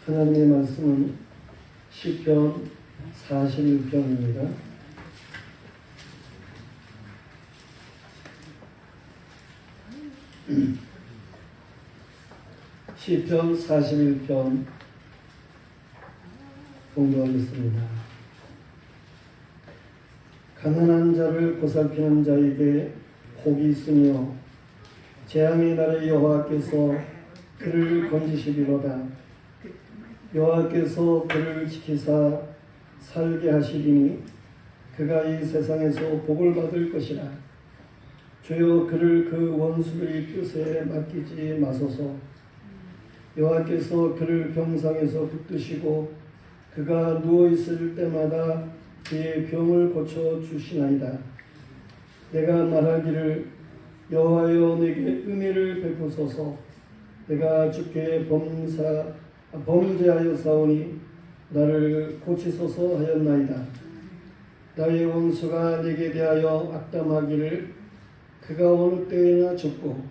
하나님의 말씀은 시편 41편입니다. 시편 41편 공부하겠습니다. 가난한 자를 보살피는 자에게 복이 있으며 재앙의 날에 여호와께서 그를 건지시리로다. 여호와께서 그를 지키사 살게 하시리니 그가 이 세상에서 복을 받을 것이라. 주여 그를 그 원수의 뜻에 맡기지 마소서. 여호와께서 그를 병상에서 붙드시고 그가 누워있을 때마다 그의 병을 고쳐 주시나이다. 내가 말하기를 여호와여 내게 은혜를 베푸소서. 내가 주께 범죄하여 사오니 나를 고치소서 하였나이다. 나의 원수가 내게 대하여 악담하기를 그가 어느 때에나 죽고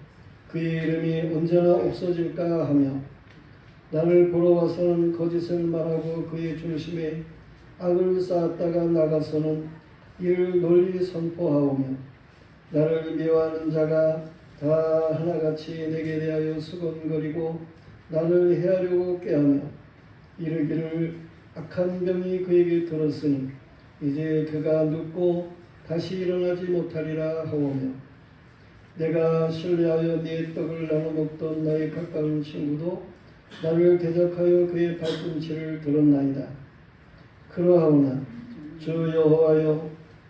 그의 이름이 언제나 없어질까 하며 나를 보러 와서는 거짓을 말하고 그의 중심에 악을 쌓았다가 나가서는 이를 널리 선포하오며 나를 미워하는 자가 다 하나같이 내게 대하여 수건거리고 나를 해하려고 꾀하며 이르기를 악한 병이 그에게 들었으니 이제 그가 눕고 다시 일어나지 못하리라 하오며 내가 신뢰하여 네 떡을 나눠 먹던 나의 가까운 친구도 나를 대적하여 그의 발꿈치를 들었나이다. 그러하오나 주 여호와여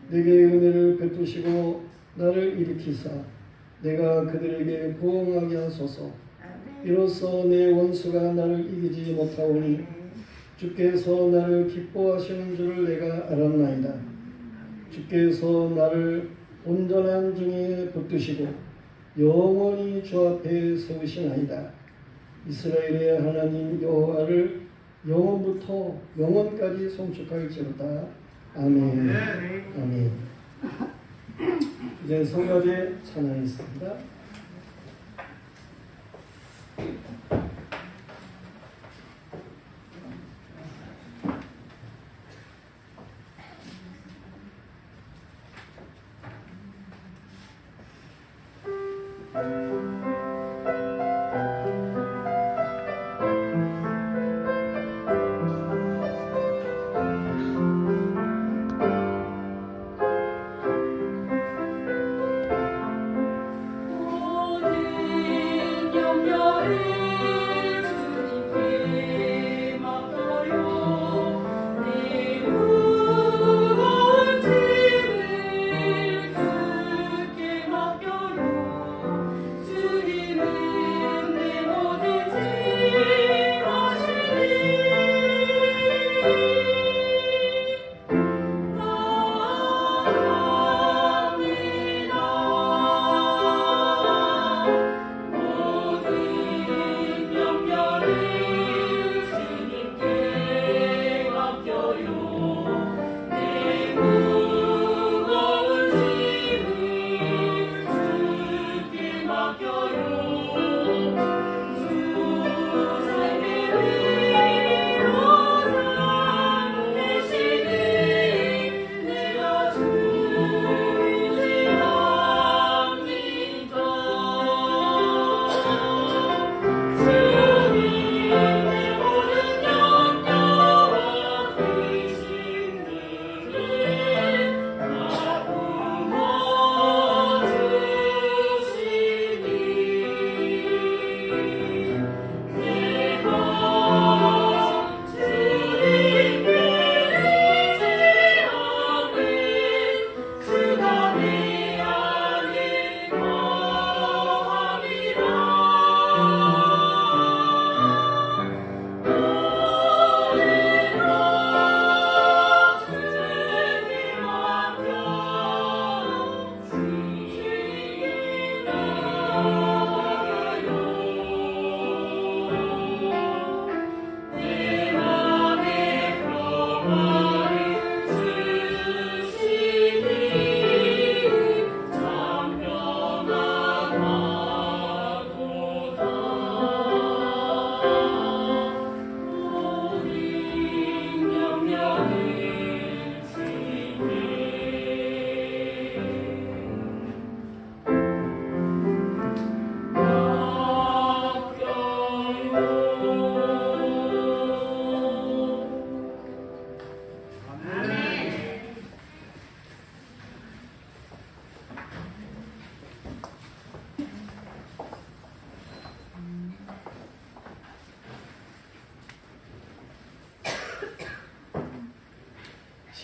내게 은혜를 베푸시고 나를 일으키사 내가 그들에게 부응하게 하소서. 이로써 내 원수가 나를 이기지 못하오니 주께서 나를 기뻐하시는 줄을 내가 알았나이다. 주께서 나를 온전한 중에 붙드시고 영원히 주 앞에 세우시나이다. 이스라엘의 하나님 여호와를 영원부터 영원까지 송축할지로다. 아멘. 아멘. 이제 성가대 찬양했습니다. 주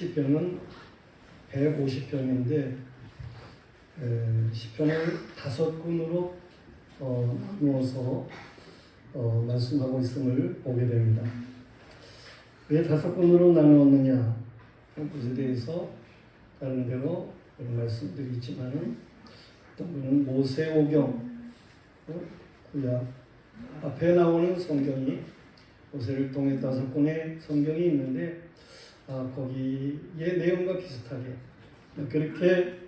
시편은 150편인데 시편을 5군으로 나누어서 말씀하고 있음을 보게 됩니다. 왜 5군으로 나누었느냐? 그것에 대해서 다른 데로 그런 말씀들이 있지만은 어떤 분은 모세오경, 구약 앞에 나오는 성경이 모세를 통해 5권의 성경이 있는데 거기에 내용과 비슷하게 그렇게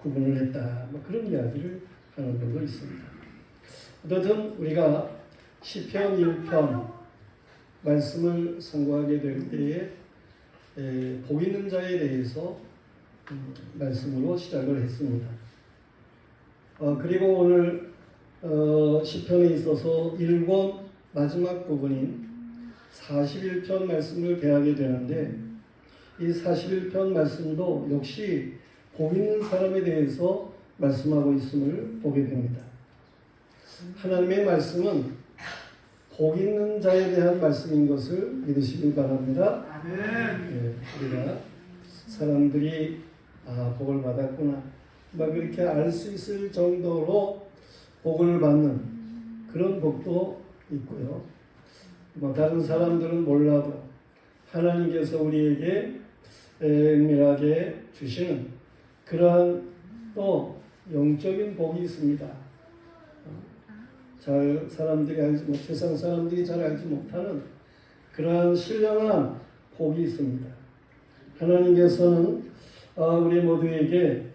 구분을 했다. 그런 이야기를 하는 분도 있습니다. 어쨌든 우리가 시편 1편 말씀을 선고하게 될 때에 복 있는 자에 대해서 말씀으로 시작을 했습니다. 그리고 오늘 시편에 있어서 1권 마지막 부분인 41편 말씀을 대하게 되는데 이 41편 말씀도 역시 복 있는 사람에 대해서 말씀하고 있음을 보게 됩니다. 하나님의 말씀은 복 있는 자에 대한 말씀인 것을 믿으시길 바랍니다. 우리가 사람들이 복을 받았구나 그렇게 알 수 있을 정도로 복을 받는 그런 복도 있고요. 다른 사람들은 몰라도 하나님께서 우리에게 은밀하게 주시는 그러한 또 영적인 복이 있습니다. 사람들이 알지 못, 세상 사람들이 잘 알지 못하는 그러한 신령한 복이 있습니다. 하나님께서는 우리 모두에게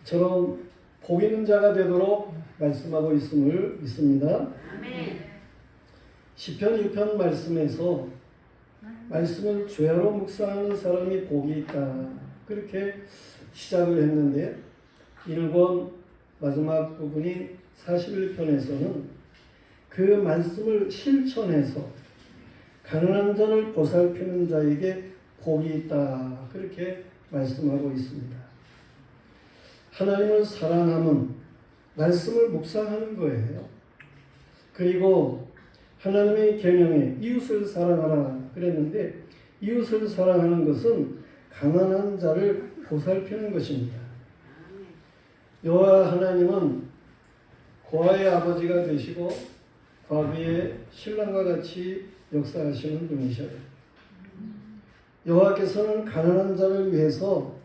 저런 복 있는 자가 되도록 말씀하고 있음을 믿습니다. 시편 1편 말씀에서 말씀을 죄로 묵상하는 사람이 복이 있다. 그렇게 시작을 했는데 1권 마지막 부분인 41편에서는 그 말씀을 실천해서 가난한 자를 보살피는 자에게 복이 있다. 그렇게 말씀하고 있습니다. 하나님을 사랑하면 말씀을 묵상하는 거예요. 그리고 하나님의 계명에 이웃을 사랑하라 그랬는데 이웃을 사랑하는 것은 가난한 자를 보살피는 것입니다. 여호와 하나님은 고아의 아버지가 되시고 과부의 신랑과 같이 역사하시는 분이셔요. 여호와께서는 가난한 자를 위해서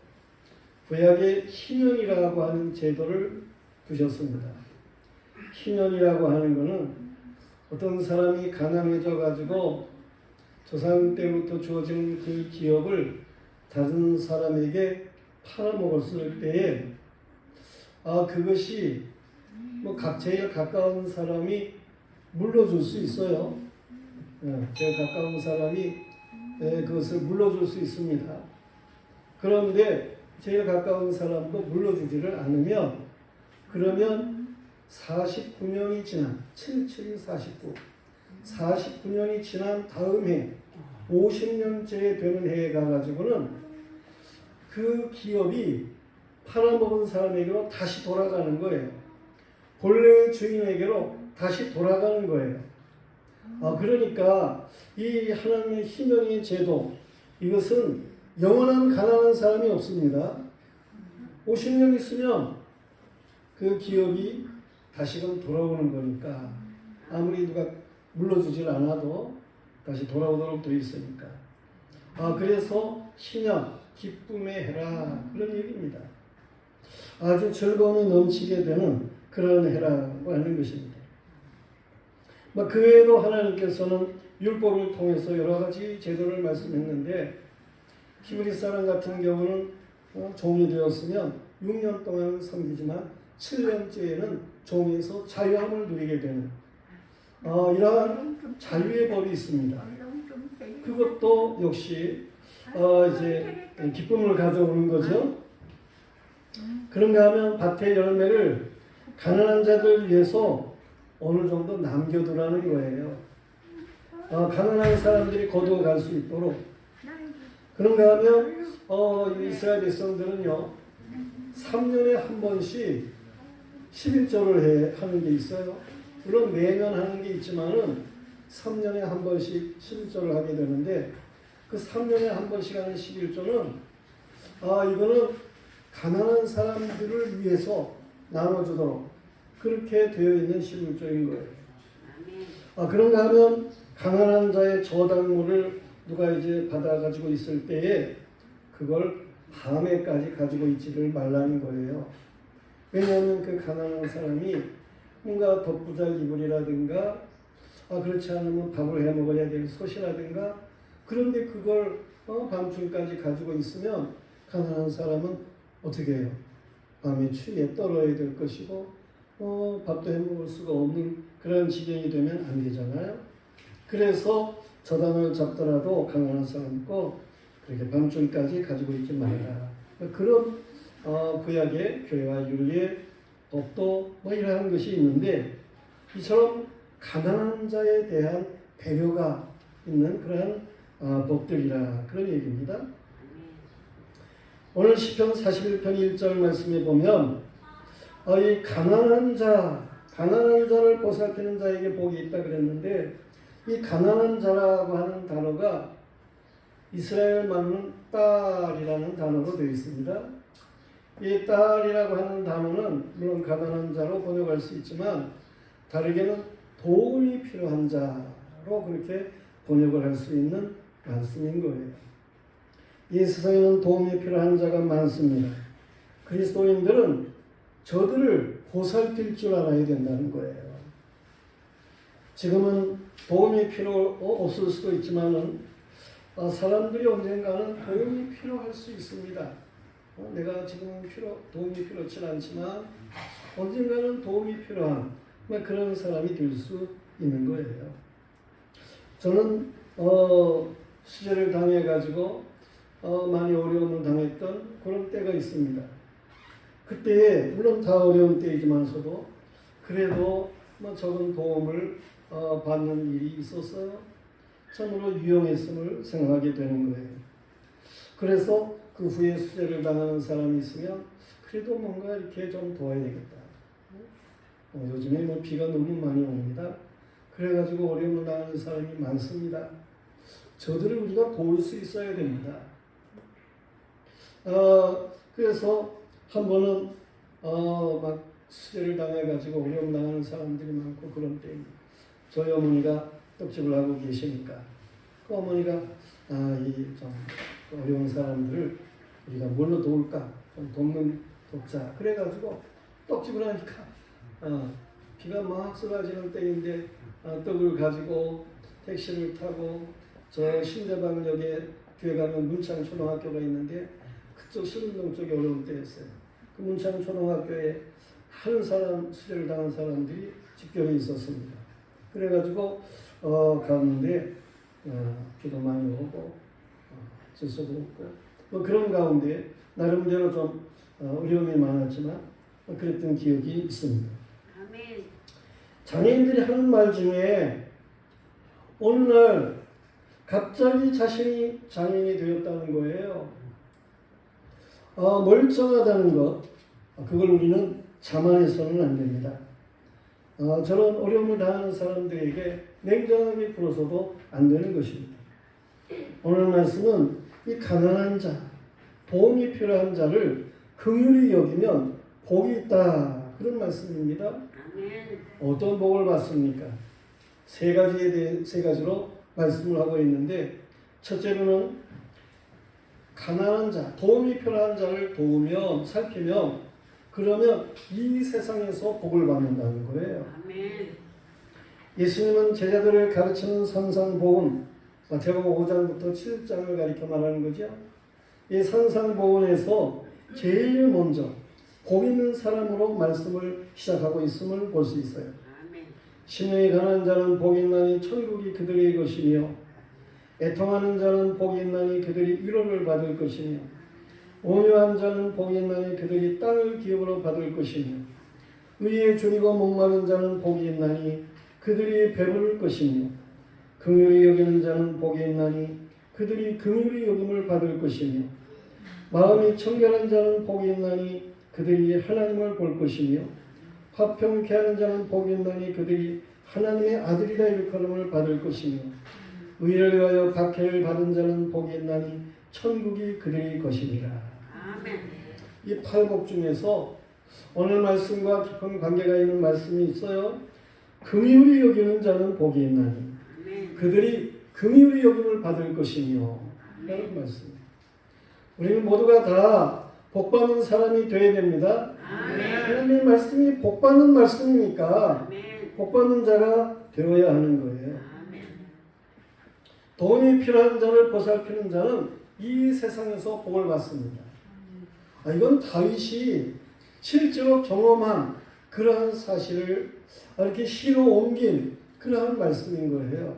구약에 희년이라고 하는 제도를 두셨습니다. 희년이라고 하는 것은 어떤 사람이 가난해져 가지고 조상 때부터 주어진 그 기업을 다른 사람에게 팔아먹었을 때에 그것이 제일 가까운 사람이 물러줄 수 있어요. 제일 가까운 사람이 그것을 물러줄 수 있습니다. 그런데 제일 가까운 사람도 물러주지를 않으면 그러면 49년이 지난 49년이 지난 다음에 50년째 되는 해에 가가지고는 그 기업이 팔아먹은 사람에게로 다시 돌아가는 거예요. 본래의 주인에게로 다시 돌아가는 거예요. 그러니까 이 하나님의 희년의 제도 이것은 영원한 가난한 사람이 없습니다. 50년 있으면 그 기업이 다시금 돌아오는 거니까 아무리 누가 물러주질 않아도 다시 돌아오도록 되어 있으니까. 그래서 희년, 기쁨의 해라 그런 얘기입니다. 아주 즐거움이 넘치게 되는 그런 해라고 하는 것입니다. 그 외에도 하나님께서는 율법을 통해서 여러 가지 제도를 말씀했는데 히브리 사람 같은 경우는 종이 되었으면 6년 동안은 섬기지만 7년째에는 종에서 자유함을 누리게 되는 이러한 자유의 법이 있습니다. 그것도 역시 이제 기쁨을 가져오는 거죠. 그런가 하면 밭의 열매를 가난한 자들 위해서 어느 정도 남겨두라는 거예요. 가난한 사람들이 거두어 갈 수 있도록. 그런가 하면 이스라엘 백성들은요 3년에 한 번씩 11절을 하는 게 있어요. 물론 매년 하는 게 있지만은 3년에 한 번씩 11절을 하게 되는데 그 3년에 한 번씩 하는 11조는 이거는 가난한 사람들을 위해서 나눠주도록 그렇게 되어 있는 11조인 거예요. 그런가 하면 가난한 자의 저당물을 누가 이제 받아가지고 있을 때에 그걸 밤에까지 가지고 있지를 말라는 거예요. 왜냐하면 그 가난한 사람이 뭔가 덧부잘 이불이라든가 그렇지 않으면 밥을 해 먹어야 될 솥이라든가 그런데 그걸 밤중까지 가지고 있으면 가난한 사람은 어떻게 해요? 밤에 추위에 떨어야 될 것이고 밥도 해 먹을 수가 없는 그런 지경이 되면 안 되잖아요. 그래서 저당을 잡더라도 가난한 사람 거 그렇게 밤중까지 가지고 있지 말라. 그런 구약의 교회와 윤리의 법도 이러한 것이 있는데 이처럼 가난한 자에 대한 배려가 있는 그러한 법들이라 그런 얘기입니다. 오늘 시편 41편 1절 말씀에 보면 이 가난한 자를 보살피는 자에게 복이 있다 그랬는데 이 가난한 자라고 하는 단어가 이스라엘 말로는 딸이라는 단어로 되어 있습니다. 이 딸이라고 하는 단어는 물론 가난한 자로 번역할 수 있지만 다르게는 도움이 필요한 자로 그렇게 번역을 할 수 있는 말씀인 거예요. 이 세상에는 도움이 필요한 자가 많습니다. 그리스도인들은 저들을 보살필 줄 알아야 된다는 거예요. 지금은 도움이 필요 없을 수도 있지만은 사람들이 언젠가는 도움이 필요할 수 있습니다. 내가 지금은 도움이 필요치 않지만 언젠가는 도움이 필요한 그런 사람이 될 수 있는 거예요. 저는 수재를 당해가지고 많이 어려움을 당했던 그런 때가 있습니다. 그때에 물론 다 어려운 때이지만서도 그래도 적은 도움을 받는 일이 있어서 참으로 유용했음을 생각하게 되는 거예요. 그래서 그 후에 수재를 당하는 사람이 있으면 그래도 뭔가 이렇게 좀 도와야 되겠다. 요즘에 비가 너무 많이 옵니다. 그래가지고 어려움을 당하는 사람이 많습니다. 저들을 우리가 도울 수 있어야 됩니다. 그래서 한 번은 막 수재를 당해가지고 어려움 당하는 사람들이 많고 그런 때입니다. 저희 어머니가 떡집을 하고 계시니까 그 어머니가 이 좀 어려운 사람들을 우리가 뭘로 도울까 좀 돕자 그래가지고 떡집을 하니까 비가 막 쏟아지는 때인데 떡을 가지고 택시를 타고 저 신대방역에 뒤에 가면 문창초등학교가 있는데 그쪽 신림동 쪽에 어려운 때였어요. 그 문창초등학교에 한 사람 수재를 당한 사람들이 집결해 있었습니다. 그래가지고 가는데 비도 많이 오고 질서도 없고 그런 가운데 나름대로 좀 어려움이 많았지만 그랬던 기억이 있습니다. 아멘. 장애인들이 하는 말 중에 어느 날 갑자기 자신이 장애인이 되었다는 거예요. 멀쩡하다는 것, 그걸 우리는 자만해서는 안 됩니다. 저런 어려움을 당하는 사람들에게 냉정하게 굴어서도 안 되는 것입니다. 오늘 말씀은 이 가난한 자, 도움이 필요한 자를 긍휼히 여기면 복이 있다. 그런 말씀입니다. 아멘. 어떤 복을 받습니까? 세 가지로 말씀을 하고 있는데 첫째로는 가난한 자, 도움이 필요한 자를 도우며 살피면 그러면 이 세상에서 복을 받는다는 거예요. 아멘. 예수님은 제자들을 가르치는 산상보훈, 마태복음 5장부터 7장을 가리켜 말하는 거죠. 이 산상보훈에서 제일 먼저 복 있는 사람으로 말씀을 시작하고 있음을 볼 수 있어요. 아멘. 심령이 가난한 자는 복이 있나니 천국이 그들의 것이며 애통하는 자는 복이 있나니 그들이 위로를 받을 것이며 온유한 자는 복이 있나니 그들이 땅을 기업으로 받을 것이며 의에 줄이고 목마른 자는 복이 있나니 그들이 배부를 것이며 긍휼히 여기는 자는 복이 있나니 그들이 긍휼히 여김을 받을 것이며 마음이 청결한 자는 복이 있나니 그들이 하나님을 볼 것이며 화평케 하는 자는 복이 있나니 그들이 하나님의 아들이라 일컬음을 받을 것이며 의를 위하여 박해를 받은 자는 복이 있나니 천국이 그들의 것이니라. 아멘. 이 팔복 중에서 오늘 말씀과 깊은 관계가 있는 말씀이 있어요. 긍휼히 여기는 자는 복이 있나니 아멘. 그들이 긍휼히 여김을 받을 것이며 라는 말씀. 우리는 모두가 다 복받는 사람이 되어야 됩니다. 하나님의 말씀이 복받는 말씀이니까 아멘. 복받는 자가 되어야 하는 거예요. 아멘. 돈이 필요한 자를 보살피는 자는 이 세상에서 복을 받습니다. 이건 다윗이 실제로 경험한 그러한 사실을 이렇게 시로 옮긴 그러한 말씀인 거예요.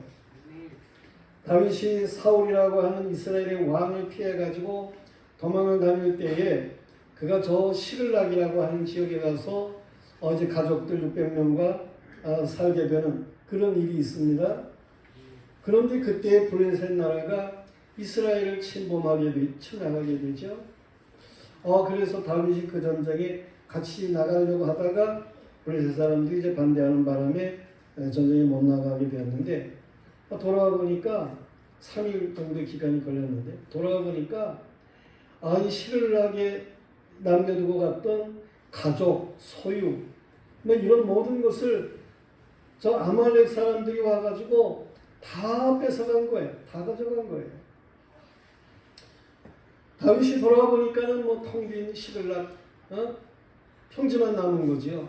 다윗이 사울이라고 하는 이스라엘의 왕을 피해가지고 도망을 다닐 때에 그가 저 시글락이라고 하는 지역에 가서 이제 가족들 600명과 살게 되는 그런 일이 있습니다. 그런데 그때 블레셋 나라가 이스라엘을 침략하게 되죠. 그래서 다윗이 그 전쟁에 같이 나가려고 하다가 블레셋 사람들이 이제 반대하는 바람에 전쟁에 못 나가게 되었는데 돌아와 보니까 3일 정도 기간이 걸렸는데 돌아와 보니까 이 시글락에 남겨두고 갔던 가족, 소유 뭐 이런 모든 것을 저 아말렉 사람들이 와가지고 다 뺏어간 거예요. 다 가져간 거예요. 다윗이 돌아와 보니까는 뭐 텅 빈 시글락 평지만 남은 거지요.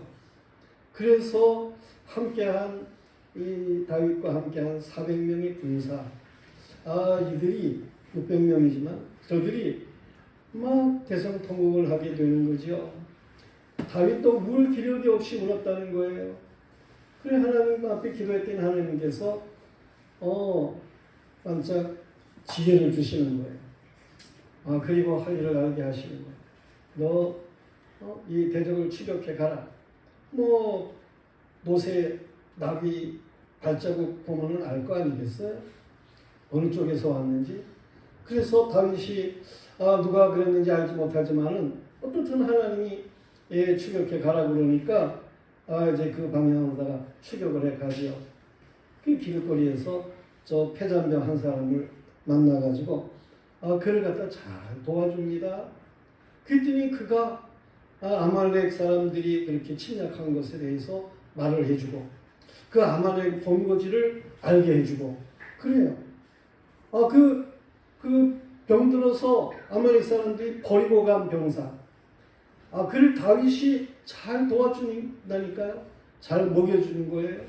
그래서 함께한 이 다윗과 함께한 400명의 군사 이들이 600명이지만 저들이 막 대성통곡을 하게 되는 거지요. 다윗도 물 기력이 없이 울었다는 거예요. 그래 하나님 앞에 기도했더니 하나님께서 반짝 지혜를 주시는 거예요. 그리고 할 일을 알게 하시는 거예요. 너 이 대적을 추격해 가라. 뭐 노새 나비 발자국 보면은 알 거 아니겠어요? 어느 쪽에서 왔는지. 그래서 다윗이 누가 그랬는지 알지 못하지만은 어떻든 하나님이 추격해 가라 그러니까 이제 그 방향으로다가 추격을 해 가지요. 그 길거리에서 저 패잔병 한 사람을 만나가지고 그를 갖다 잘 도와줍니다. 그랬더니 그가 아말렉 사람들이 그렇게 침략한 것에 대해서 말을 해주고 그 아말렉 본거지를 알게 해주고 그래요. 그 병들어서 아말렉 사람들이 버리고 간 병사 그를 다윗이 잘 도와준다니까요. 잘 먹여주는 거예요.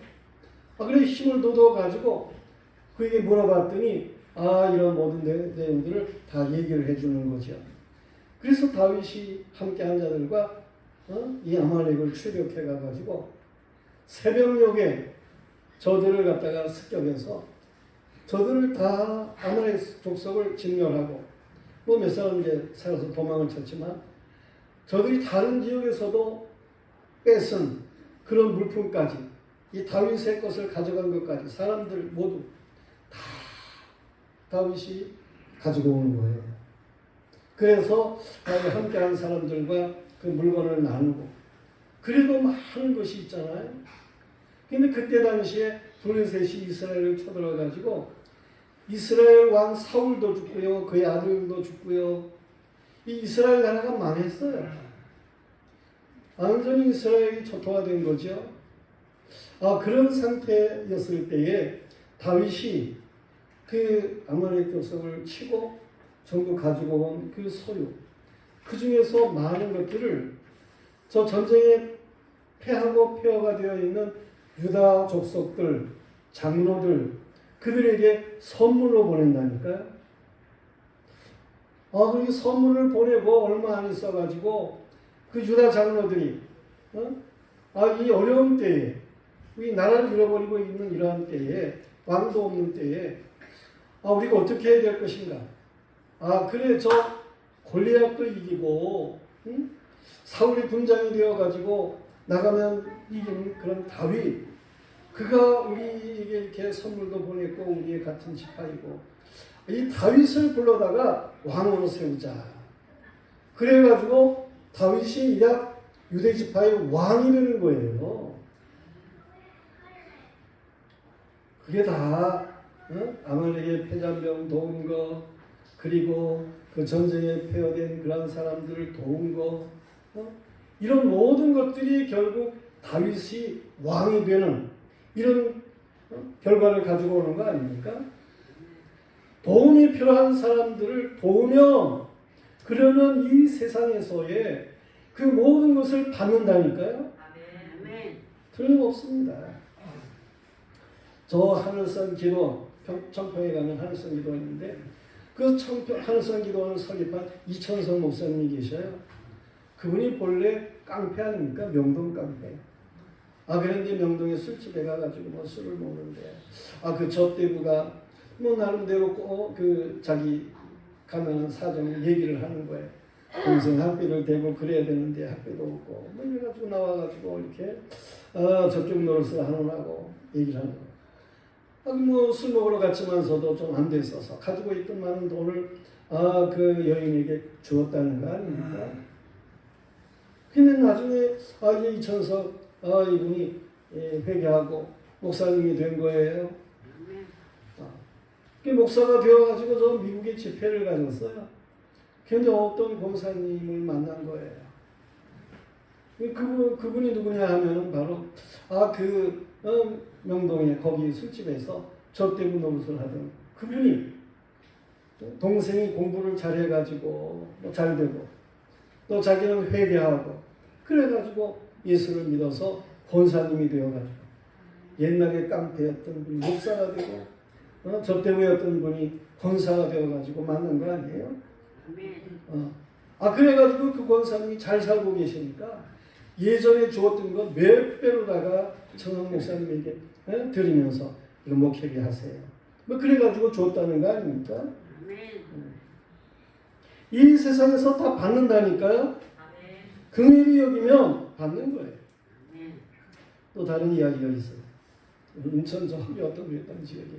그래 힘을 돋워가지고 그에게 물어봤더니 이런 모든 내용들을 다 얘기를 해주는 거죠. 그래서 다윗이 함께한 자들과 이 아말렉을 추격해 가가지고 새벽녘에 저들을 갖다가 습격해서 저들을 다 아말렉 족속을 진멸하고 뭐 몇 사람 이제 살아서 도망을 쳤지만 저들이 다른 지역에서도 뺏은 그런 물품까지 이 다윗의 것을 가져간 것까지 사람들 모두 다 다윗이 가지고 오는 거예요. 그래서 함께한 사람들과 그 물건을 나누고 그래도 많은 것이 있잖아요. 근데 그때 당시에 블레셋이 이스라엘을 쳐들어가지고 이스라엘 왕 사울도 죽고요. 그의 아들도 죽고요. 이 이스라엘 나라가 망했어요. 완전히 이스라엘이 초토화된 거죠. 그런 상태였을 때에 다윗이 그 아말렉 족속을 치고 전부 가지고 온 그 소유 그 중에서 많은 것들을 저 전쟁에 패하고 폐허가 되어 있는 유다 족속들 장로들 그들에게 선물로 보낸다니까요. 그렇게 선물을 보내고 얼마 안 있어가지고 그 유다 장로들이 이 어려운 때에 이 나라를 잃어버리고 있는 이러한 때에 왕도 없는 때에 우리가 어떻게 해야 될 것인가. 그래 저 골리앗도 이기고 사울이 군장이 되어가지고 나가면 이기는 그런 다윗 그가 우리에게 이렇게 선물도 보냈고 우리의 같은 지파이고 이 다윗을 불러다가 왕으로 세우자. 그래가지고 다윗이 약 유대 지파의 왕이 되는 거예요. 그게 다 아말렉의 패잔병 도운 거, 그리고 그 전쟁에 패어된 그런 사람들을 도운 거, 이런 모든 것들이 결국 다윗이 왕이 되는 이런 결과를 가지고 오는 거 아닙니까? 도움이 필요한 사람들을 도우면 그러면 이 세상에서의 그 모든 것을 받는다니까요. 틀림없습니다. 저 하늘성 기도, 청평에 가면 하늘성 기도원인데 그 하늘성 기도원을 설립한 이천성 목사님이 계셔요. 그분이 본래 깡패 아닙니까? 명동 깡패. 그런데 명동에 술집에 가가지고 뭐 술을 먹는데 그 젖대부가 뭐 나름대로 그 자기 가면은 사정을 얘기를 하는 거예요. 동생 학비를 대고 그래야 되는데 학비도 없고 뭐 이래가지고 나와가지고 이렇게 저쪽 노릇을 하느라고 얘기를 하는 거예요. 뭐 술 먹으러 갔지만서도 좀 안 됐어서 가지고 있던 많은 돈을 그 여인에게 주었다는 거 아닙니까? 근데 나중에 이 이천석 이분이 회개하고 목사님이 된 거예요. 목사가 되어가지고 저 미국에 집회를 가졌어요. 근데 어떤 권사님을 만난 거예요. 그분이 누구냐 하면은 바로 명동에 거기 술집에서 젖대부 노릇을 하던 그분이 동생이 공부를 잘해가지고 잘 되고 또 자기는 회개하고 그래가지고 예수를 믿어서 권사님이 되어가지고 옛날에 깡패였던 분이 목사가 되고 젖대부였던 분이 권사가 되어가지고 만난 거 아니에요? 그래가지고 그 권사님이 잘 살고 계시니까 예전에 주었던 거 몇 배로다가 청원 목사님에게 드리면서 이거 목회를 하세요. 뭐 그래가지고 줬다는 거 아닙니까? 이 세상에서 다 받는다니까요. 긍휼히 여기면 받는 거예요. 또 다른 이야기가 있어요. 인천 저기 어떤 지역에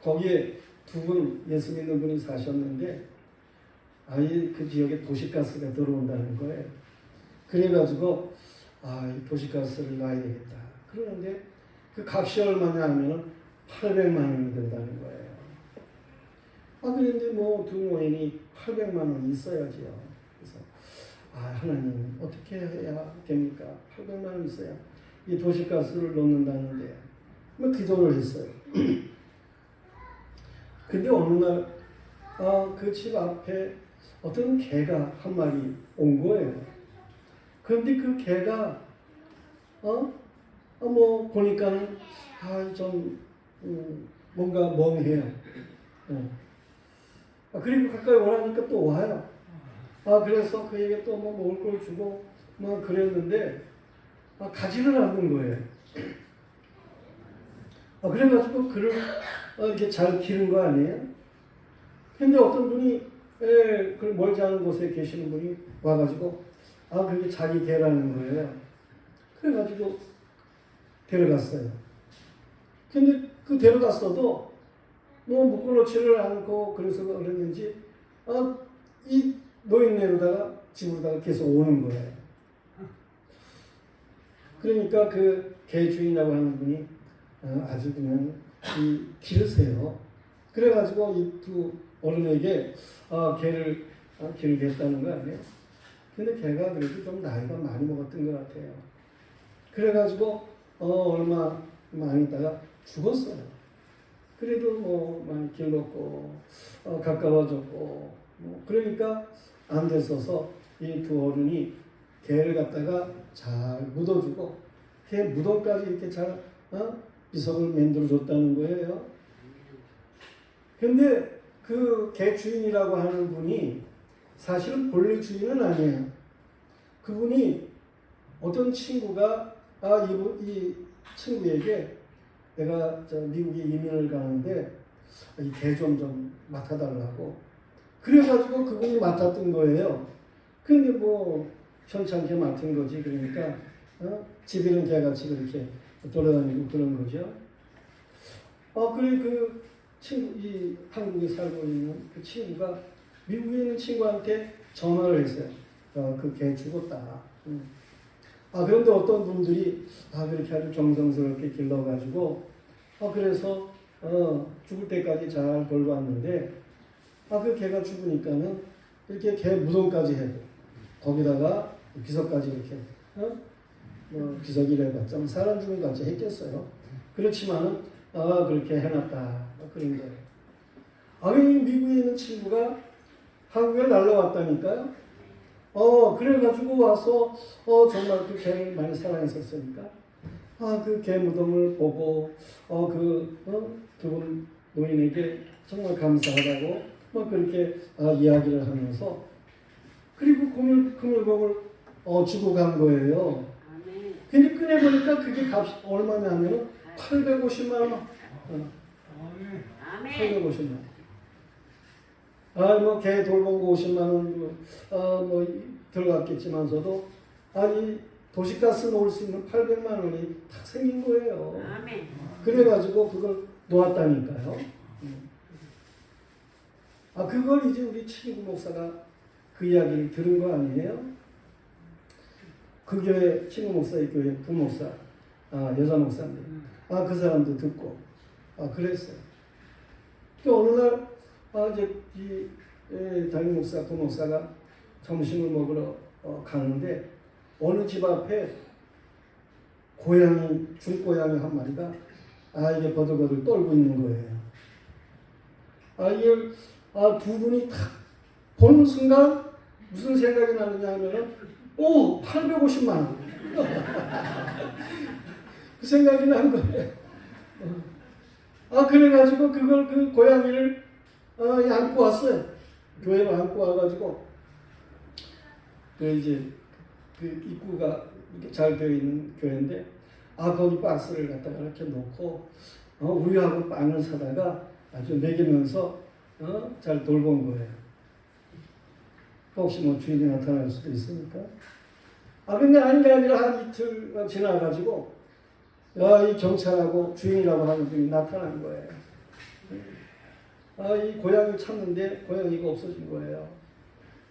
거기에 두 분 예수 믿는 분이 사셨는데 그 지역에 도시가스가 들어온다는 거예요. 그래가지고 이 도시가스를 놔야 되겠다. 그러는데 그 값이 얼마냐 하면은 800만 원이 된다는 거예요. 그런데 뭐 두 모인이 800만 원이 있어야지요. 그래서 하나님 어떻게 해야 됩니까? 800만 원 있어야 이 도시가스를 놓는다는데 뭐 기도를 했어요. 근데 어느 날 그 집 앞에 어떤 개가 한 마리 온 거예요. 그런데 그 개가 뭐 보니까는 좀 뭔가 멍해요. 그리고 가까이 오라니까 또 와요. 그래서 그에게 또 뭐 먹을 걸 주고 뭐 그랬는데 가지를 않는 거예요. 그래가지고 그를 이렇게 잘 기른 거 아니에요? 근데 어떤 분이 그 멀지 않은 곳에 계시는 분이 와가지고 그게 자기 개라는 거예요. 그래가지고 데려갔어요. 근데 그 데려갔어도 뭐 묶어놓지를 않고 그래서 그랬는지 이 노인네로다가 집으로다가 계속 오는 거예요. 그러니까 그 개 주인이라고 하는 분이 아주 그냥 기르세요. 그래가지고 이 두 어른에게 개를 기르겠다는 거 아니에요? 근데 걔가 그래도 좀 나이가 많이 먹었던 것 같아요. 그래가지고 얼마 많이 있다가 죽었어요. 그래도 뭐 많이 길렀고 가까워졌고 그러니까 안 됐어서 이 두 어른이 개를 갖다가 잘 묻어주고 개 무덤까지 이렇게 잘 비석을 만들어줬다는 거예요. 근데 그 개 주인이라고 하는 분이 사실은 본래 주인은 아니에요. 그분이 어떤 친구가 이 친구에게 내가 미국에 이민을 가는데 이 개 좀 맡아달라고 그래가지고 그분이 맡았던 거예요. 근데 뭐 현찮게 맡은 거지. 그러니까 집에는 개같이 그렇게 돌아다니고 그런 거죠. 그래 그 친구 이 한국에 살고 있는 그 친구가 미국에 있는 친구한테 전화를 했어요. 그 개 죽었다. 그런데 어떤 분들이 그렇게 아주 정성스럽게 길러가지고 그래서 죽을 때까지 잘 돌봤는데 그 개가 죽으니까는 이렇게 개 무덤까지 해도 거기다가 비석까지 이렇게 비석이라 해봤자 사람 죽은 같이 했겠어요. 그렇지만은 그렇게 해놨다 그런 거예요. 이 미국에 있는 친구가 한국에 날라왔다니까요. 그래가지고 와서 정말 그 개를 많이 사랑했었으니까 그 개 무덤을 보고 그분 노인에게 정말 감사하다고 그렇게 이야기를 하면서 그리고 금일봉을 주고 간 거예요. 근데 꺼내보니까 그게 값이 얼마냐 하면 850만 원. 850만 원. 개 돌보고 50만 원 들어갔겠지만서도 도시가스 놓을 수 있는 800만 원이 탁 생긴 거예요. 그래가지고 그걸 놓았다니까요. 그걸 이제 우리 최기구 목사가 그 이야기를 들은 거 아니에요? 그 교회, 최기구 목사의 교회 부목사, 여자 목사인데, 그 사람도 듣고, 그랬어요. 또 어느 날, 이제 이 담임 목사, 부목사가 점심을 먹으러 가는데, 어느 집 앞에 중고양이 한 마리가 이게 버들버들 떨고 있는 거예요. 이걸 두 분이 탁 보는 순간 무슨 생각이 나느냐 하면은 850만 원. 그 생각이 난 거예요. 그래가지고 그 고양이를 안고 왔어요. 교회로 안고 와가지고 이제 그 입구가 이렇게 잘 되어 있는 교회인데 거기 박스를 갖다가 이렇게 놓고 우유하고 빵을 사다가 아주 먹이면서 잘 돌본 거예요. 혹시 주인이 나타날 수도 있으니까. 근데 아닌 게 아니라 한 이틀 지나가지고 이 경찰하고 주인이라고 하는 분이 나타난 거예요. 이 고양이를 찾는데 고양이가 없어진 거예요.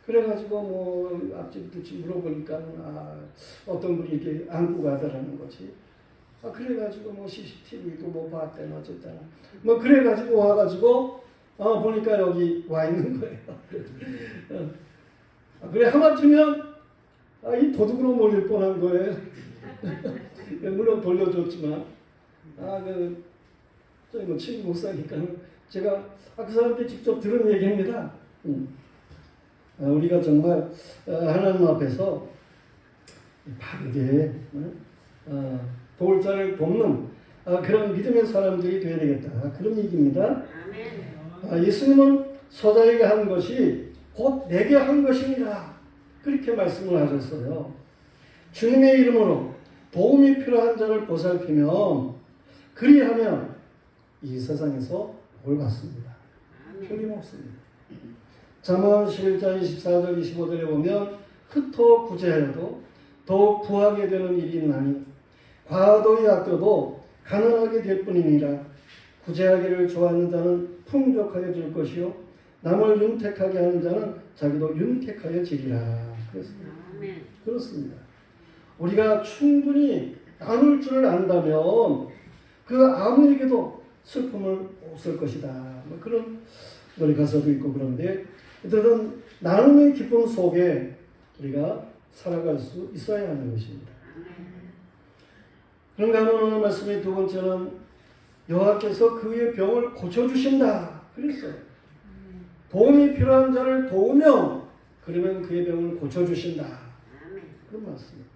그래가지고 앞집 뒤집 물어보니까 어떤 분이 이렇게 안고 가더라는 거지. 그래가지고 CCTV도 봤대나 어쨌다나 그래가지고 와가지고 보니까 여기 와 있는 거예요. 그래 하마터면 이 도둑으로 몰릴 뻔한 거예요. 물론 돌려줬지만 저희 친구 목사니까 제가 그 사람한테 직접 들은 얘기입니다. 우리가 정말 하나님 앞에서 바르게 도울 자를 돕는 그런 믿음의 사람들이 되어야 되겠다. 그런 얘기입니다. 예수님은 소자에게 한 것이 곧 내게 한 것이니라. 그렇게 말씀을 하셨어요. 주님의 이름으로 도움이 필요한 자를 보살피면 그리하면 이 세상에서 복을 받습니다. 틀림없습니다. 잠언 11장 24절 25절에 보면 흩어 구제하여도 더욱 부하게 되는 일이 있나니 과도히 아껴도 가난하게 될 뿐이니라. 구제하기를 좋아하는 자는 풍족하게 줄 것이요 남을 윤택하게 하는 자는 자기도 윤택하여 지리라. 그렇습니다. 우리가 충분히 나눌 줄을 안다면 그 아무에게도 슬픔을 없을 것이다. 그런 노래 가사도 있고 그런데 어쨌든 나눔의 기쁨 속에 우리가 살아갈 수 있어야 하는 것입니다. 그런가 하면 오늘 말씀의 두 번째는 여호와께서 그의 병을 고쳐주신다. 그랬어요. 도움이 필요한 자를 도우며 그러면 그의 병을 고쳐주신다. 그런 말씀입니다.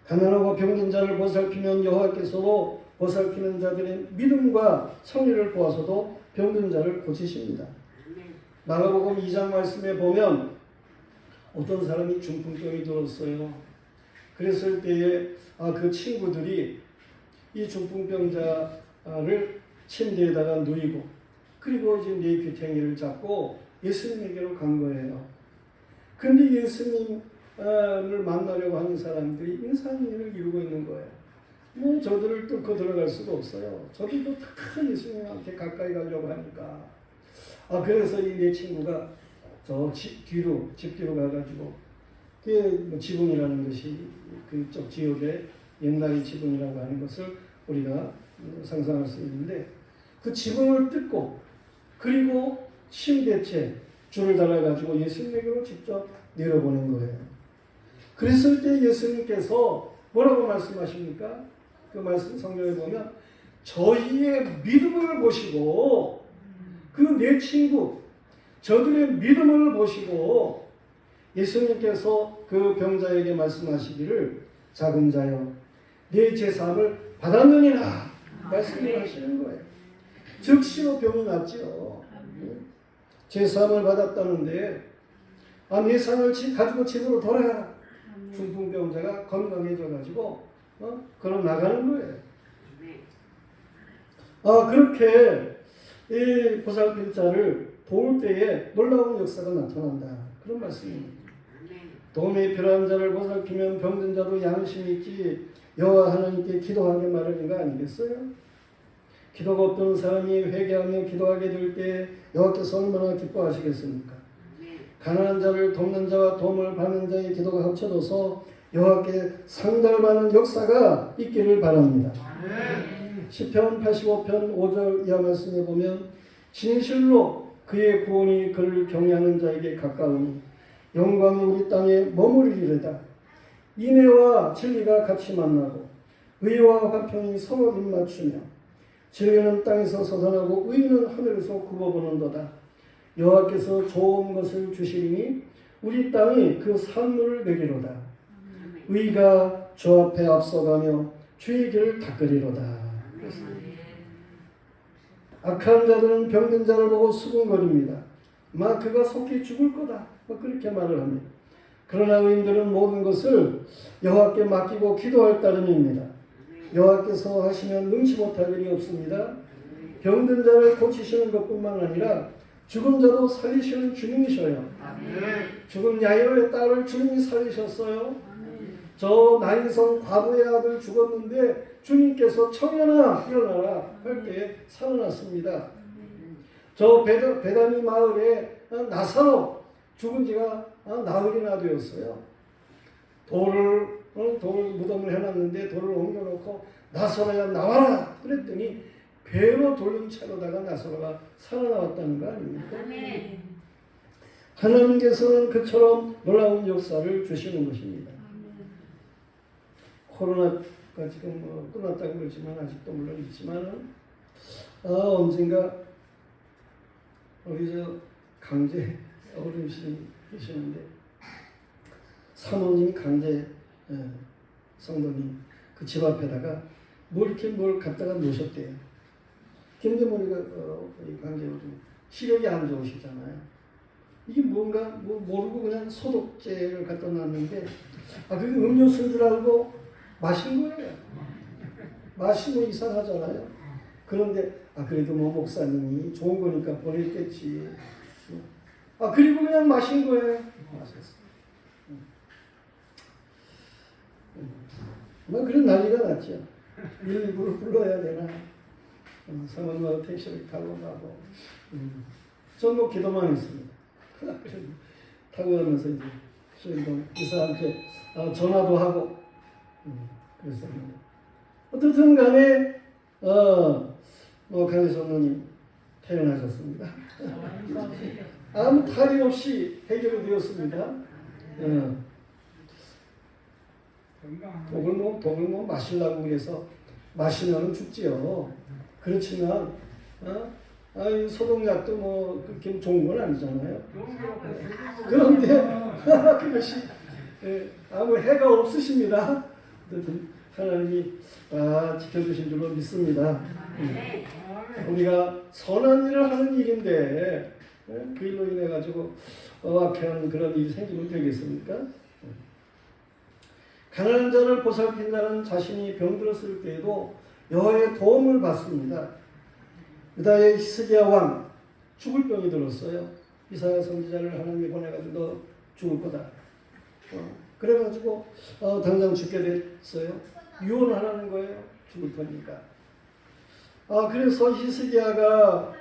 가난하고 병든 자를 보살피면 여호와께서도 보살피는 자들의 믿음과 성의를 보아서도 병든 자를 고치십니다. 마가복음 2장 말씀에 보면 어떤 사람이 중풍병이 들었어요. 그랬을 때에 그 친구들이 이 중풍병자를 침대에다가 누이고 그리고 이제 네 귀퉁이를 잡고 예수님에게로 간 거예요. 근데 예수님을 만나려고 하는 사람들이 인산인해를 이루고 있는 거예요. 저들을 뚫고 들어갈 수가 없어요. 저들도 다 예수님한테 가까이 가려고 하니까. 그래서 이 내 친구가 집 뒤로 가가지고, 그게 지붕이라는 것이 그쪽 지역의 옛날의 지붕이라고 하는 것을 우리가 상상할 수 있는데, 그 지붕을 뜯고 그리고 침대째 줄을 달아가지고 예수님에게로 직접 내려보낸 거예요. 그랬을 때 예수님께서 뭐라고 말씀하십니까? 그 말씀 성경에 보면 저희의 믿음을 보시고 그 내 친구 저들의 믿음을 보시고 예수님께서 그 병자에게 말씀하시기를 작은 자여 네 제사함을 받았느니라 말씀을 하시는 거예요. 즉시로 병이 낫지요. 제사함을 받았다는데 네 상을 가지고 집으로 돌아가라. 중풍병자가 건강해져가지고 걸어 나가는 거예요. 그렇게 이 보살필 자를 도울 때에 놀라운 역사가 나타난다. 그런 말씀입니다. 도움이 필요한 자를 보살피면 병든 자도 양심이 있지 여호와 하나님께 기도하게 마련인 거 아니겠어요? 기도가 없던 사람이 회개하며 기도하게 될 때 여호와께서 얼마나 기뻐하시겠습니까? 가난한 자를 돕는 자와 도움을 받는 자의 기도가 합쳐져서 여호와께 상달을 받는 역사가 있기를 바랍니다. 시편 85편 5절 이하 말씀에 보면 진실로 그의 구원이 그를 경외하는 자에게 가까우니 영광이 우리 땅에 머무르리로다. 인애와 진리가 같이 만나고 의와 화평이 서로 입맞추며 진리는 땅에서 솟아나고 의는 하늘에서 굽어보는도다. 여호와께서 좋은 것을 주시리니 우리 땅이 그 산물을 먹이로다. 의가 주 앞에 앞서가며 주의 길을 닦으리로다. 악한 자들은 병든 자를 보고 수군거립니다. 그가 속히 죽을 거다. 그렇게 말을 합니다. 그러나 의인들은 모든 것을 여호와께 맡기고 기도할 따름입니다. 여호와께서 하시면 능치 못할 일이 없습니다. 병든 자를 고치시는 것뿐만 아니라 죽은 자도 살리시는 주님이셔요. 죽은 야이로의 딸을 주님이 살리셨어요. 저 나인성 과부의 아들 죽었는데 주님께서 청년아 일어나라 할 때에 살아났습니다. 저 베다니 마을에 나사로 죽은 지가 나흘이나 되었어요. 돌을 무덤을 해놨는데 돌을 옮겨놓고 나사로야 나와라 그랬더니 배로 돌린 채로다가 나사로가 살아나왔다는 거 아닙니까? 하나님께서는 그처럼 놀라운 역사를 주시는 것입니다. 코로나가 지금 끝났다고 그러지만 아직도 물론 있지만은 언젠가 우리 저 강제 어르신이 계시는데 사모님 강제 성도님 그 집 앞에다가 뭘 갖다가 놓으셨대요. 근데 머리가 강제 어르신 시력이 안 좋으시잖아요. 이게 뭔가 모르고 그냥 소독제를 갖다 놨는데 그게 음료수인 줄 알고 마신 거예요. 마시면 이상하잖아요. 그런데 그래도 목사님이 좋은 거니까 보냈겠지. 그리고 그냥 마신 거예요. 마셨어요. 그런 난리가 났죠. 119를 불러야 되나. 사모님하고 택시를 타고 가고. 전 기도만 했습니다. 타고 가면서 이제 수행동 이사한테 전화도 하고 그랬습니다. 어떻든 간에 강희 선생님 퇴원하셨습니다. 아무 탈이 없이 해결이 되었습니다. 독을 마시려고 그래서 마시면 죽지요. 그렇지만 소독약도 그렇게 좋은 건 아니잖아요. 그런데 그것이 아무 해가 없으십니다. 하나님이 지켜주신 줄로 믿습니다. 우리가 선한 일을 하는 일인데 그 일로 인해 가지고 악한 그런 일이 생기면 되겠습니까? 가난한 자를 보살핀 자는 자신이 병들었을 때에도 여호와의 도움을 받습니다. 유다의 히스기야 왕 죽을 병이 들었어요. 이사야 선지자를 하나님이 보내가지고 너 죽을 거다. 그래가지고 당장 죽게 됐어요. 유언하라는 거예요. 죽을 거니까. 그래서 히스기야가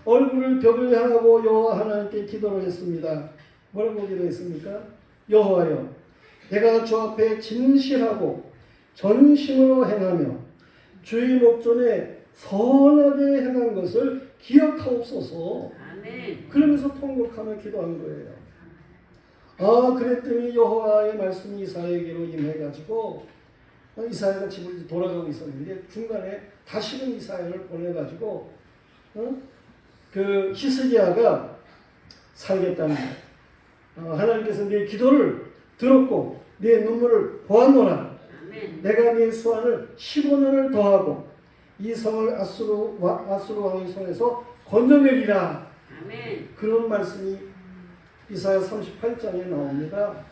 얼굴을 벽을 향하고 여호와 하나님께 기도를 했습니다. 뭐라고 기도했습니까? 여호와여, 내가 주 앞에 진실하고 전심으로 행하며 주의 목전에 선하게 행한 것을 기억하옵소서. 아멘. 그러면서 통곡하며 기도한 거예요. 아, 그랬더니 여호와의 말씀이 이사야에게로 임해가지고 이사야가 집을 돌아가고 있었는데 중간에 다시는 이사야를 보내가지고 그 히스기야가 살겠다는 거예요. 하나님께서 네 기도를 들었고 네 눈물을 보았노라. 아멘. 내가 네 수완을 15년을 더하고 이 성을 아수르 왕의 손에서 건져내리라. 아멘. 그런 말씀이 이사야 38장에 나옵니다.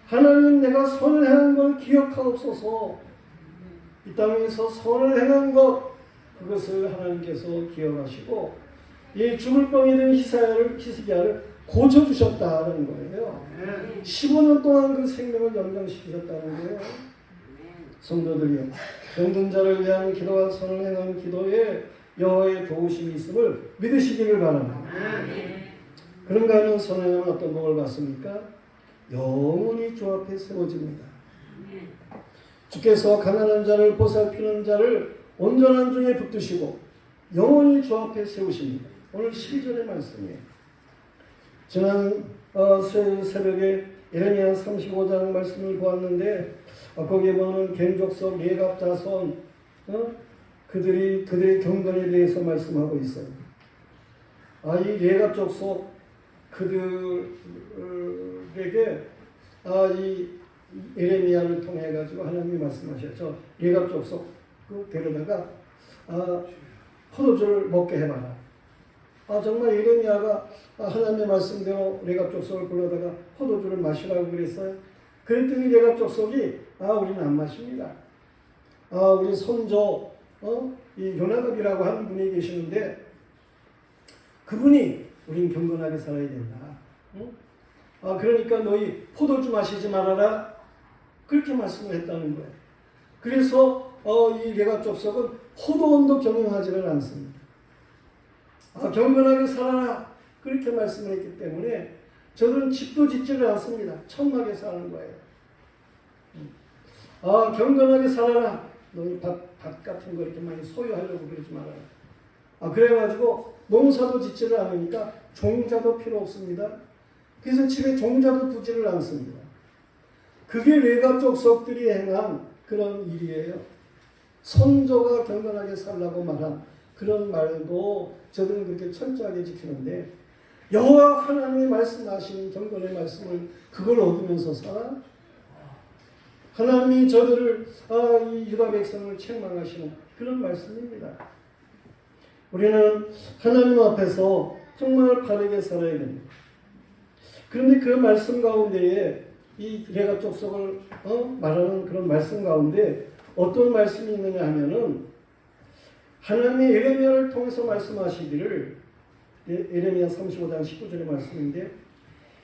하나님, 내가 선을 행한 걸 기억하옵소서. 이 땅에서 선을 행한 것, 그것을 하나님께서 기억하시고 이 죽을 뻥이 된 히스기야를 고쳐주셨다는 거예요. 15년 동안 그 생명을 연장시키셨다는 거예요. 성도들이요, 병든 자를 위한 기도와 선을 행한 기도에 여호와의 도우심이 있음을 믿으시기를 바랍니다. 그런가 하면 선을 행하면 어떤 복을 받습니까? 영원히 주 앞에 세워집니다. 주께서 가난한 자를 보살피는 자를 온전한 중에 붙드시고 영원히 주 앞에 세우십니다. 오늘 12절의 말씀이에요. 지난 새벽에 예레미야 35장 말씀을 보았는데 거기에 보면 갱족속 레갑 자손 그들의 경건에 대해서 말씀하고 있어요. 이 레갑 족속 그들에게 이 예레미야를 통해 가지고 하나님이 말씀하셨죠. 레갑 족속 데려다가 포도주를 먹게 해봐라. 정말 예레미야가 하나님의 말씀대로 레갑 족속을 불러다가 포도주를 마시라고 그랬어요. 그랬더니 레갑 족속이 우리는 안 마십니다. 우리 손조 이 요나답이라고 하는 분이 계시는데 그분이 우린 경건하게 살아야 된다. 그러니까 너희 포도주 마시지 말아라. 그렇게 말씀을 했다는 거예요. 그래서 이 레갑 족속은 포도원도 경영하지를 않습니다. 경건하게 살아라. 그렇게 말씀을 했기 때문에 저들은 집도 짓지를 않습니다. 천막에 사는 거예요. 경건하게 살아라. 너희 밭 같은 거 이렇게 많이 소유하려고 그러지 말아라. 그래가지고 농사도 짓지를 않으니까 종자도 필요 없습니다. 그래서 집에 종자도 두지를 않습니다. 그게 레갑 족속들이 행한 그런 일이에요. 선조가 경건하게 살라고 말한 그런 말도 저들은 그렇게 철저하게 지키는데 여호와 하나님이 말씀하신 경건의 말씀을 그걸 얻으면서 살아? 하나님이 저들을 이 유다 백성을 책망하시는 그런 말씀입니다. 우리는 하나님 앞에서 정말 바르게 살아야 됩니다. 그런데 그 말씀 가운데에 이 레갑 족속을 말하는 그런 말씀 가운데 어떤 말씀이 있느냐 하면은 하나님의 예레미야를 통해서 말씀하시기를 예레미야 35장 19절의 말씀인데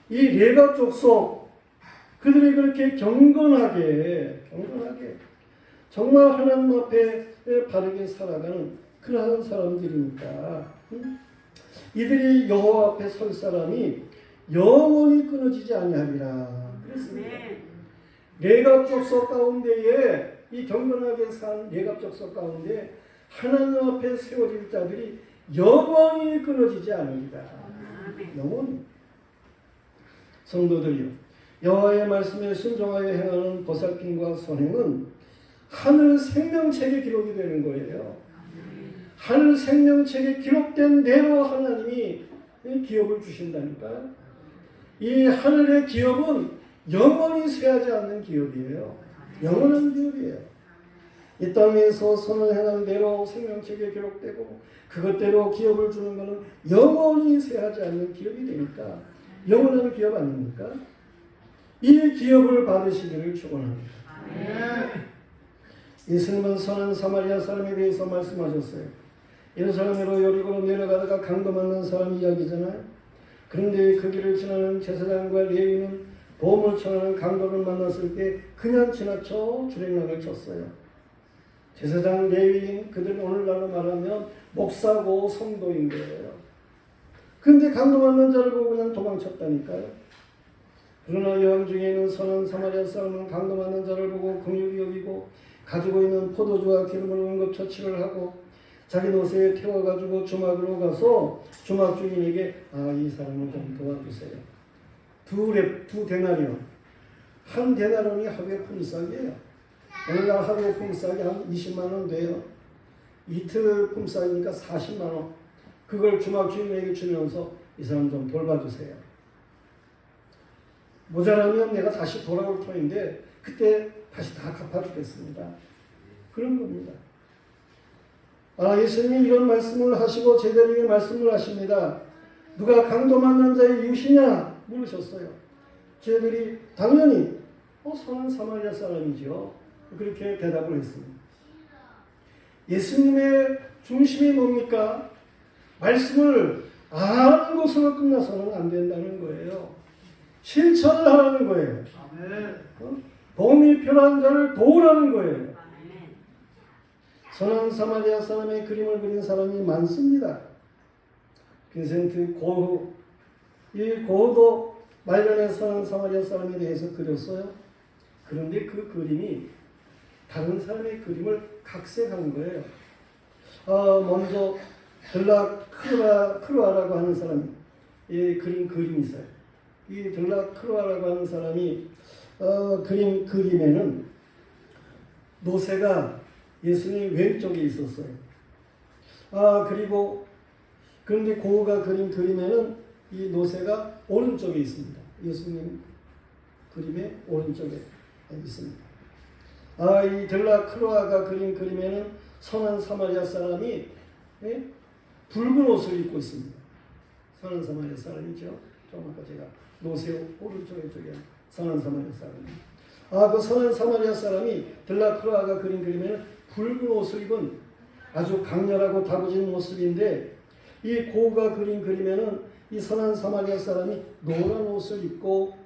이 레갑 족속 그들이 그렇게 경건하게 정말 하나님 앞에 바르게 살아가는 그러한 사람들이니까 이들이 여호와 앞에 설 사람이 영원히 끊어지지 아니하리라 그랬습니다. 레갑 족속 가운데에 이 경건하게 산 레갑 족속 가운데 하나님 앞에 세워질 자들이 영원히 끊어지지 않으리라. 영원히. 성도들이요, 여호와의 말씀에 순종하여 행하는 보살핌과 선행은 하늘 생명책에 기록이 되는 거예요. 하늘 생명책에 기록된 대로 하나님이 기업을 주신다니까요. 이 하늘의 기업은 영원히 쇠하지 않는 기업이에요. 영원한 기업이에요. 이 땅에서 선을 행한 대로 생명책에 기록되고 그것대로 기업을 주는 것은 영원히 쇠하지 않는 기업이 되니까 영원한 기업 아닙니까? 이 기업을 받으시기를 축원합니다. 예수님은 선한 사마리아 사람에 대해서 말씀하셨어요. 예루살렘으로 여리고로 내려가다가 강도 만난 사람 이야기잖아요. 그런데 그 길을 지나는 제사장과 레위인은 보험을 청하는 강도를 만났을 때 그냥 지나쳐 주랭랑을 쳤어요. 제사장 레위인 그들은 오늘날로 말하면 목사고 성도인 거예요. 근데 강도 만난 자를 보고 그냥 도망쳤다니까요. 그러나 여왕 중에 있는 선한 사마리아 사람은 강도 만난 자를 보고 긍휼히 여기고 가지고 있는 포도주와 기름을 응급 처치를 하고 자기 노새에 태워가지고 주막으로 가서 주막 주인에게 이 사람을 좀 도와주세요. 두 데나리온. 한 데나리온이 하루에 품삯이에요. 오늘날 하루에 품삯이 한 20만 원 돼요. 이틀 품삯이니까 40만 원. 그걸 주막 주인에게 주면서 이 사람 좀 돌봐주세요. 모자라면 내가 다시 돌아올 터인데 그때 다시 다 갚아주겠습니다. 그런 겁니다. 예수님이 이런 말씀을 하시고 제자에게 말씀을 하십니다. 누가 강도 만난 자의 이웃이냐 물으셨어요. 제자들이 당연히 선한 사마리아 사람이죠. 그렇게 대답을 했습니다. 예수님의 중심이 뭡니까? 말씀을 아는 것으로 끝나서는 안 된다는 거예요. 실천을 하라는 거예요. 도움이 필요한 자를 도우라는 거예요. 선한 사마리아 사람의 그림을 그린 사람이 많습니다. 빈센트 고흐, 이 고흐도 말년에 선한 사마리아 사람에 대해서 그렸어요. 그런데 그 그림이 다른 사람의 그림을 각색한 거예요. 먼저 들라 크루아라고 하는 사람이 그린 그림이 있어요. 이 들라 크루아라고 하는 사람이 그린 그림에는 노새가 예수님 왼쪽에 있었어요. 그런데 고흐가 그린 그림에는 이 노새가 오른쪽에 있습니다. 예수님 그림의 오른쪽에 있습니다. 이 들라 크루아가 그린 그림에는 선한 사마리아 사람이 붉은 옷을 입고 있습니다. 선한 사마리아 사람이죠. 좀 아까 제가 노새 오른쪽에 선한 사마리아 사람이. 그 선한 사마리아 사람이 들라 크루아가 그린 그림에는 붉은 옷을 입은 아주 강렬하고 다부진 모습인데 이 고흐가 그린 그림에는 이 선한 사마리아 사람이 노란 옷을 입고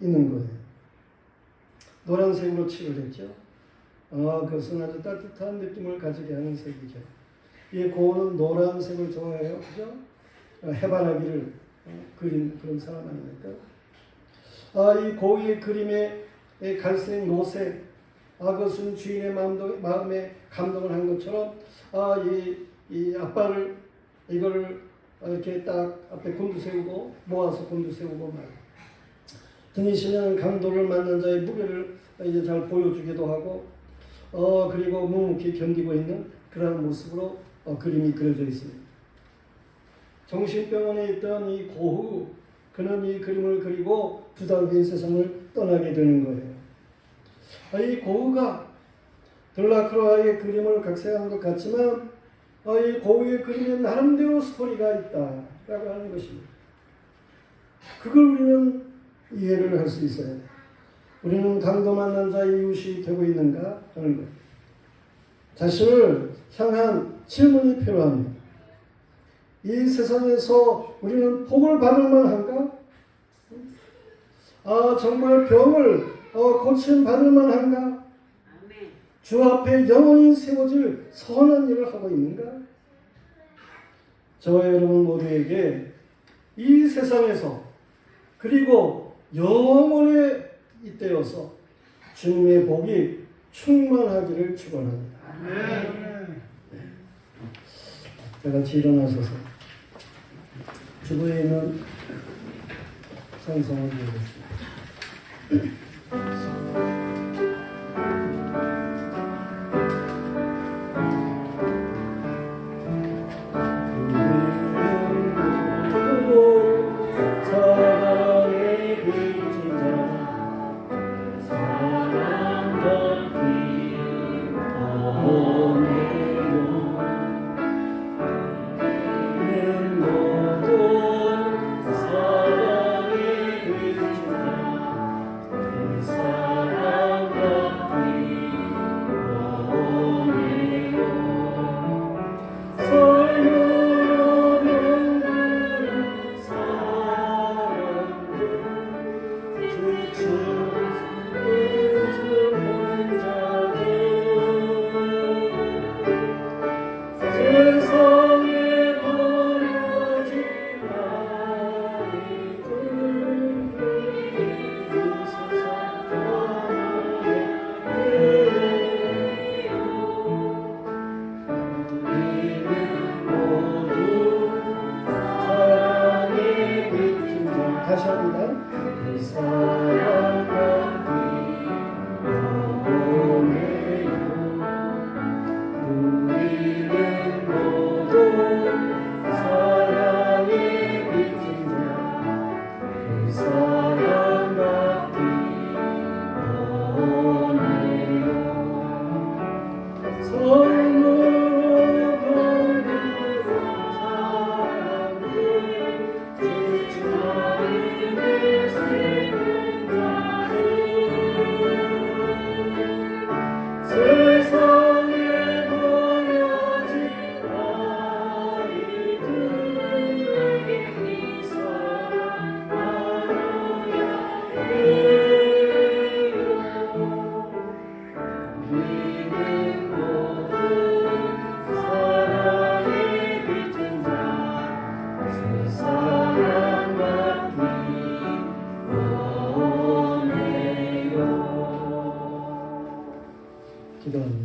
있는 거예요. 노란색으로 칠을 했죠. 그것은 아주 따뜻한 느낌을 가지게 하는 색이죠. 이 고흐는 노란색을 좋아해요. 그죠? 해바라기를 그린 그런 사람 아닙니까? 이 고흐의 그림에 갈색 노색, 그것은 주인의 마음에 감동을 한 것처럼 이 앞발을 이거를 이렇게 딱 앞에 곤두세우고 모아서 곤두세우고 말. 등이 시면 강도를 만난 자의 무게를 이제 잘 보여주기도 하고 그리고 묵묵히 견디고 있는 그런 모습으로 그림이 그려져 있습니다. 정신병원에 있던 이 고흐, 그는 이 그림을 그리고 2달 후에 세상을 떠나게 되는 거예요. 이 고흐가 들라크루아의 그림을 각색한 것 같지만 이 고흐의 그림에 나름대로 스토리가 있다라고 하는 것입니다. 그걸 우리는 이해를 할 수 있어요. 우리는 강도 만난 자의 이웃이 되고 있는가 하는 것. 자신을 향한 질문이 필요합니다. 이 세상에서 우리는 복을 받을 만한가? 정말 병을 고침 받을 만한가? 주 앞에 영원히 세워질 선한 일을 하고 있는가? 저와 여러분 모두에게 이 세상에서 그리고 영원에 잇대어서 주님의 복이 충만하기를 축원합니다. 다 같이 일어나셔서 주부에 있는 찬송을 드리겠습니다. 사랑의 기도합니다.